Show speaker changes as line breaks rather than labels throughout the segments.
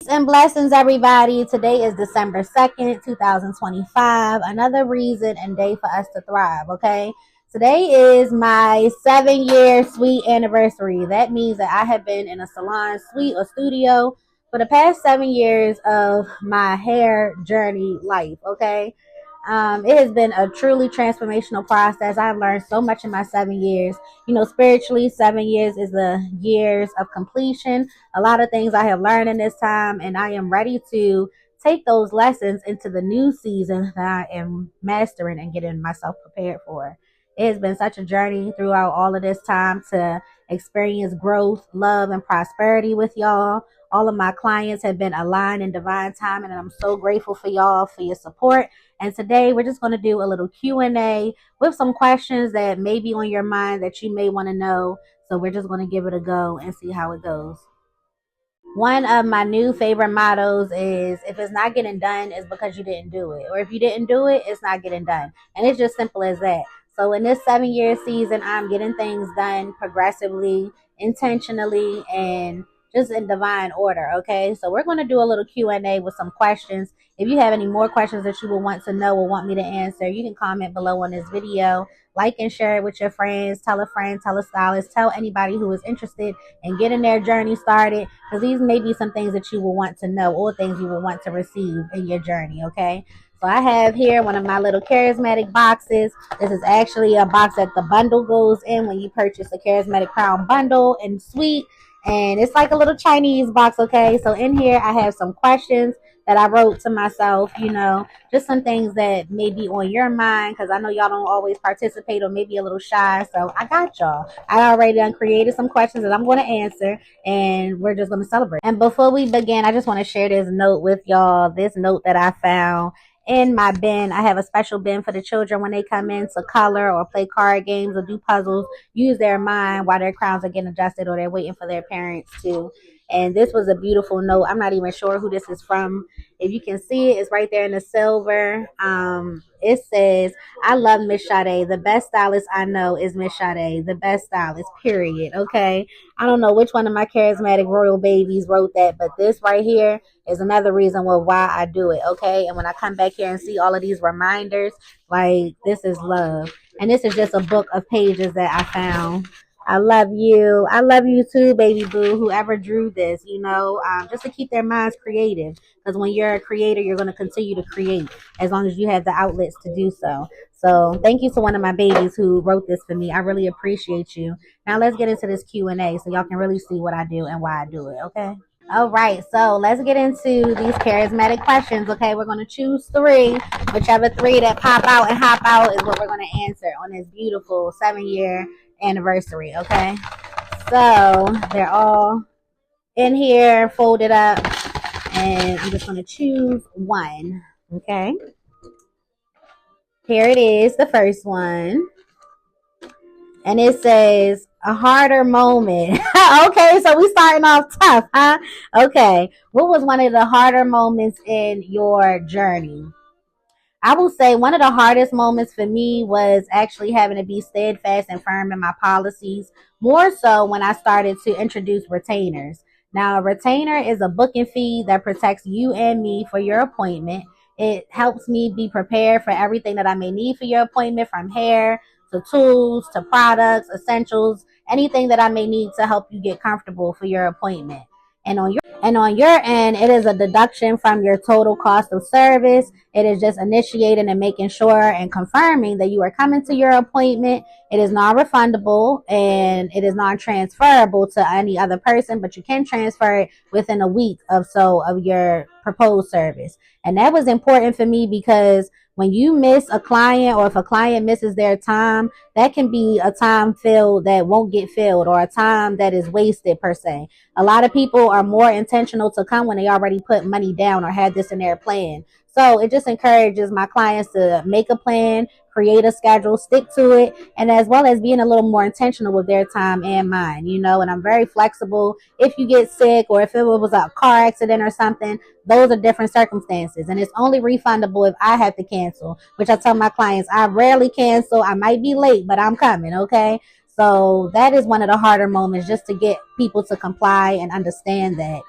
Peace and blessings, everybody. Today is December 2nd, 2025. Another reason and day for us to thrive, okay? Today is my 7-year sweet anniversary. That means that I have been in a salon, suite, or studio for the past 7 years of my hair journey life, okay? It has been a truly transformational process. I've learned so much in my 7 years. Spiritually, 7 years is the years of completion. A lot of things I have learned in this time, and I am ready to take those lessons into the new season that I am mastering and getting myself prepared for. It has been such a journey throughout all of this time to experience growth, love, and prosperity with y'all. All of my clients have been aligned in divine timing, and I'm so grateful for y'all for your support. And today we're just going to do a little Q&A with some questions that may be on your mind that you may want to know. So we're just going to give it a go and see how it goes. One of my new favorite mottos is if it's not getting done, it's because you didn't do it. Or if you didn't do it, it's not getting done. And it's just simple as that. So in this 7-year season, I'm getting things done progressively, intentionally, and just in divine order. Okay. So we're going to do a little Q&A with some questions. If you have any more questions that you will want to know or want me to answer, you can comment below on this video. Like and share it with your friends. Tell a friend, tell a stylist, tell anybody who is interested in getting their journey started, because these may be some things that you will want to know or things you will want to receive in your journey, okay? So I have here one of my little charismatic boxes. This is actually a box that the bundle goes in when you purchase a charismatic crown bundle and suite. And it's like a little Chinese box, okay? So in here I have some questions that I wrote to myself, just some things that may be on your mind, because I know y'all don't always participate or maybe a little shy. So I got y'all. I already done created some questions that I'm going to answer, and we're just going to celebrate. And before we begin, I just want to share this note with y'all. This note that I found in my bin. I have a special bin for the children when they come in to color or play card games or do puzzles, use their mind while their crowns are getting adjusted or they're waiting for their parents to. And this was a beautiful note. I'm not even sure who this is from. If you can see it, it's right there in the silver. It says, I love Miss Sade. The best stylist I know is Miss Sade. The best stylist, period. Okay. I don't know which one of my charismatic royal babies wrote that, but this right here is another reason why I do it. Okay. And when I come back here and see all of these reminders, like, this is love. And this is just a book of pages that I found. I love you. I love you too, baby boo, whoever drew this, just to keep their minds creative. Because when you're a creator, you're going to continue to create as long as you have the outlets to do so. So thank you to one of my babies who wrote this for me. I really appreciate you. Now let's get into this Q&A so y'all can really see what I do and why I do it, okay? All right, so let's get into these charismatic questions, okay? We're going to choose 3. Whichever 3 that pop out and hop out is what we're going to answer on this beautiful 7-year anniversary, okay? So they're all in here, folded up, and I'm just going to choose one, okay? Here it is, the first one. And it says, a harder moment. Okay, so we starting off tough, huh? Okay, what was one of the harder moments in your journey? I will say one of the hardest moments for me was actually having to be steadfast and firm in my policies, more so when I started to introduce retainers. Now, a retainer is a booking fee that protects you and me for your appointment. It helps me be prepared for everything that I may need for your appointment, from hair to tools to products, essentials, anything that I may need to help you get comfortable for your appointment. And on your end, it is a deduction from your total cost of service. It is just initiating and making sure and confirming that you are coming to your appointment. It is non-refundable and it is non-transferable to any other person, but you can transfer it within a week of your proposed service. And that was important for me because when you miss a client, or if a client misses their time, that can be a time filled that won't get filled, or a time that is wasted per se. A lot of people are more intentional to come when they already put money down or had this in their plan. So it just encourages my clients to make a plan, create a schedule, stick to it, and as well as being a little more intentional with their time and mine, and I'm very flexible. If you get sick or if it was a car accident or something, those are different circumstances, and it's only refundable if I have to cancel, which I tell my clients I rarely cancel. I might be late, but I'm coming, okay? So that is one of the harder moments, just to get people to comply and understand that.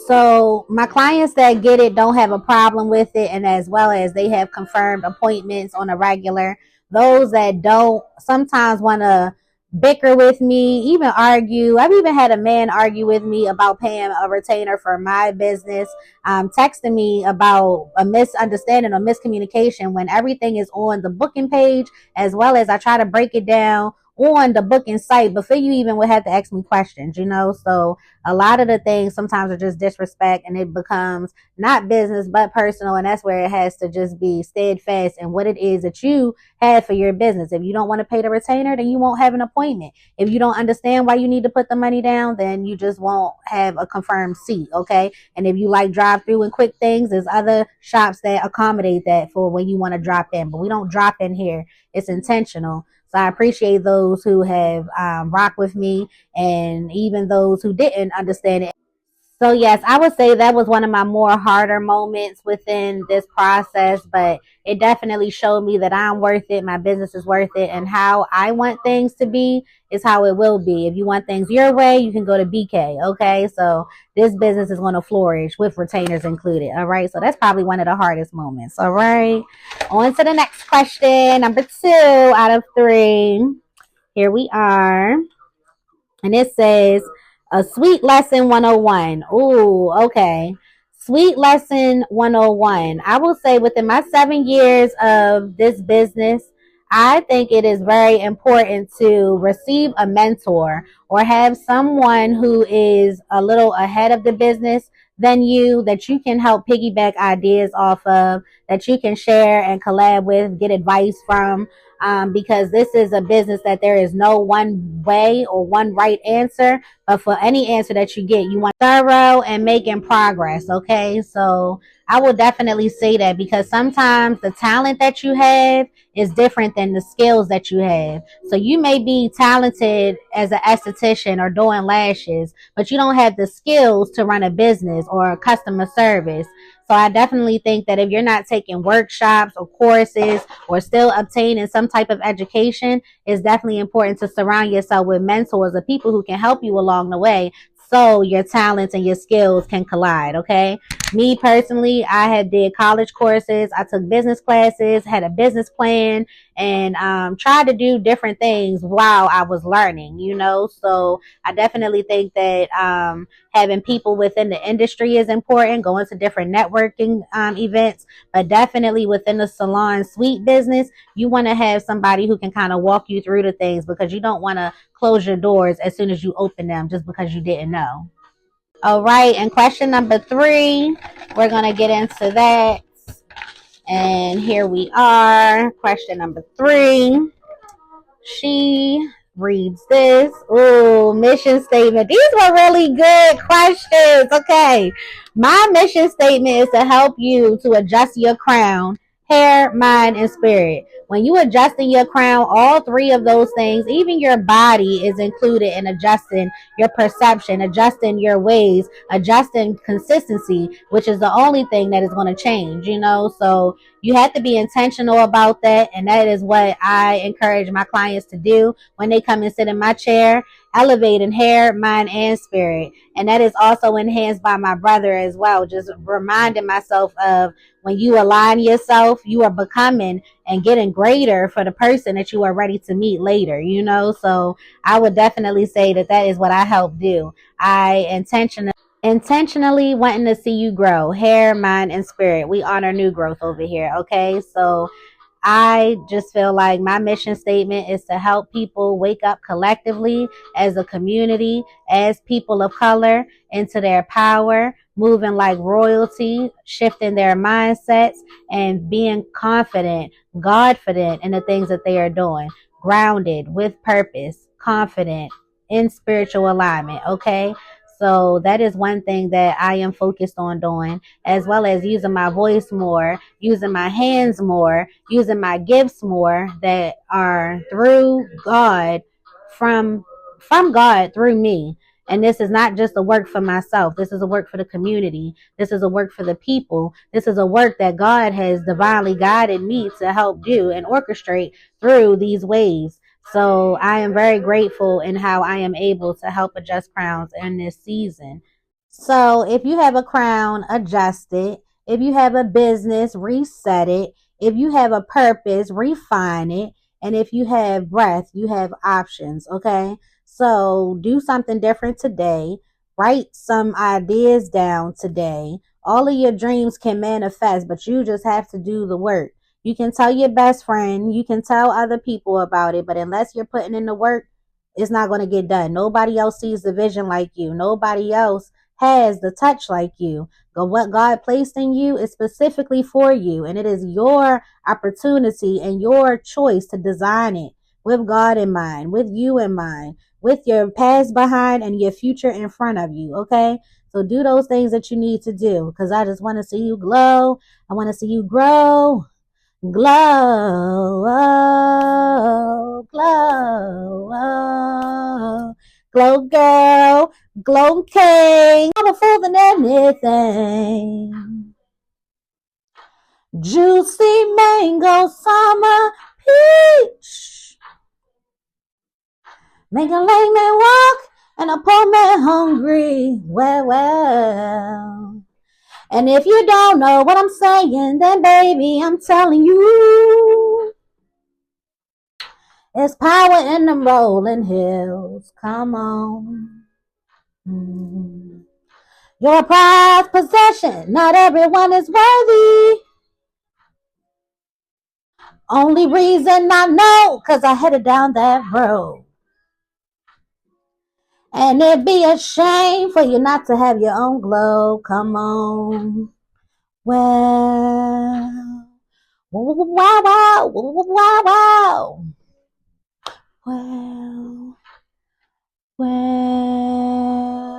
So my clients that get it don't have a problem with it, and as well as they have confirmed appointments on a regular. Those that don't sometimes want to bicker with me, even argue. I've even had a man argue with me about paying a retainer for my business, texting me about a misunderstanding or miscommunication when everything is on the booking page, as well as I try to break it down on the booking site before you even would have to ask me questions, So a lot of the things sometimes are just disrespect, and it becomes not business but personal, and that's where it has to just be steadfast in what it is that you have for your business. If you don't want to pay the retainer, then you won't have an appointment. If you don't understand why you need to put the money down, then you just won't have a confirmed seat. Okay. And if you like drive through and quick things, there's other shops that accommodate that for when you want to drop in, but we don't drop in here. It's intentional. So I appreciate those who have rocked with me, and even those who didn't understand it. So yes, I would say that was one of my more harder moments within this process, but it definitely showed me that I'm worth it, my business is worth it, and how I want things to be is how it will be. If you want things your way, you can go to BK, okay? So this business is going to flourish with retainers included, all right? So that's probably one of the hardest moments, all right? On to the next question, number 2 out of 3. Here we are. And it says a sweet lesson 101. Ooh, okay. Sweet lesson 101. I will say within my 7 years of this business, I think it is very important to receive a mentor or have someone who is a little ahead of the business than you, that you can help piggyback ideas off of, that you can share and collab with, get advice from, because this is a business that there is no one way or one right answer. But for any answer that you get, you want thorough and making progress. Okay. So I will definitely say that, because sometimes the talent that you have is different than the skills that you have. So you may be talented as an esthetician or doing lashes, but you don't have the skills to run a business or customer service. So I definitely think that if you're not taking workshops or courses or still obtaining some type of education, it's definitely important to surround yourself with mentors or people who can help you along the way, so your talents and your skills can collide. Okay. Me personally, I had did college courses. I took business classes, had a business plan, and tried to do different things while I was learning. So I definitely think that having people within the industry is important, going to different networking events, but definitely within the salon suite business, you want to have somebody who can kind of walk you through the things, because you don't want to close your doors as soon as you open them just because you didn't know. All right, and question number 3, we're going to get into that. And here we are. Question number 3. She reads this. Ooh, mission statement. These were really good questions. Okay. My mission statement is to help you to adjust your crown, hair, mind, and spirit. When you adjusting your crown, all 3 of those things, even your body is included in adjusting your perception, adjusting your ways, adjusting consistency, which is the only thing that is going to change. So you have to be intentional about that. And that is what I encourage my clients to do when they come and sit in my chair, elevating hair, mind, and spirit. And that is also enhanced by my brother as well. Just reminding myself of, when you align yourself, you are becoming and getting greater for the person that you are ready to meet later. So I would definitely say that that is what I help do. I intentionally wanting to see you grow, hair, mind, and spirit. We honor new growth over here. Okay. So I just feel like my mission statement is to help people wake up collectively as a community, as people of color, into their power, moving like royalty, shifting their mindsets, and being confident, Godfident in the things that they are doing, grounded with purpose, confident in spiritual alignment. Okay. So that is one thing that I am focused on doing, as well as using my voice more, using my hands more, using my gifts more, that are through God, from God through me. And this is not just a work for myself. This is a work for the community. This is a work for the people. This is a work that God has divinely guided me to help do and orchestrate through these ways. So I am very grateful in how I am able to help adjust crowns in this season. So if you have a crown, adjust it. If you have a business, reset it. If you have a purpose, refine it. And if you have breath, you have options. Okay. So do something different today. Write some ideas down today. All of your dreams can manifest, but you just have to do the work. You can tell your best friend, you can tell other people about it, but unless you're putting in the work, it's not going to get done. Nobody else sees the vision like you. Nobody else has the touch like you. But what God placed in you is specifically for you, and it is your opportunity and your choice to design it with God in mind, with you in mind, with your past behind and your future in front of you. Okay. So do those things that you need to do, because I just want to see you glow. I want to see you grow. Glow, oh, glow, oh, glow girl, glow king, powerful than anything. Juicy mango, summer peach, make a lame man walk and a poor man hungry. Well. And if you don't know what I'm saying, then baby, I'm telling you. There's power in them rolling hills. Come on. You're a prized possession. Not everyone is worthy. Only reason I know, 'cause I headed down that road. And it'd be a shame for you not to have your own glow. Come on. Well, wow, wow, wow, wow. Well.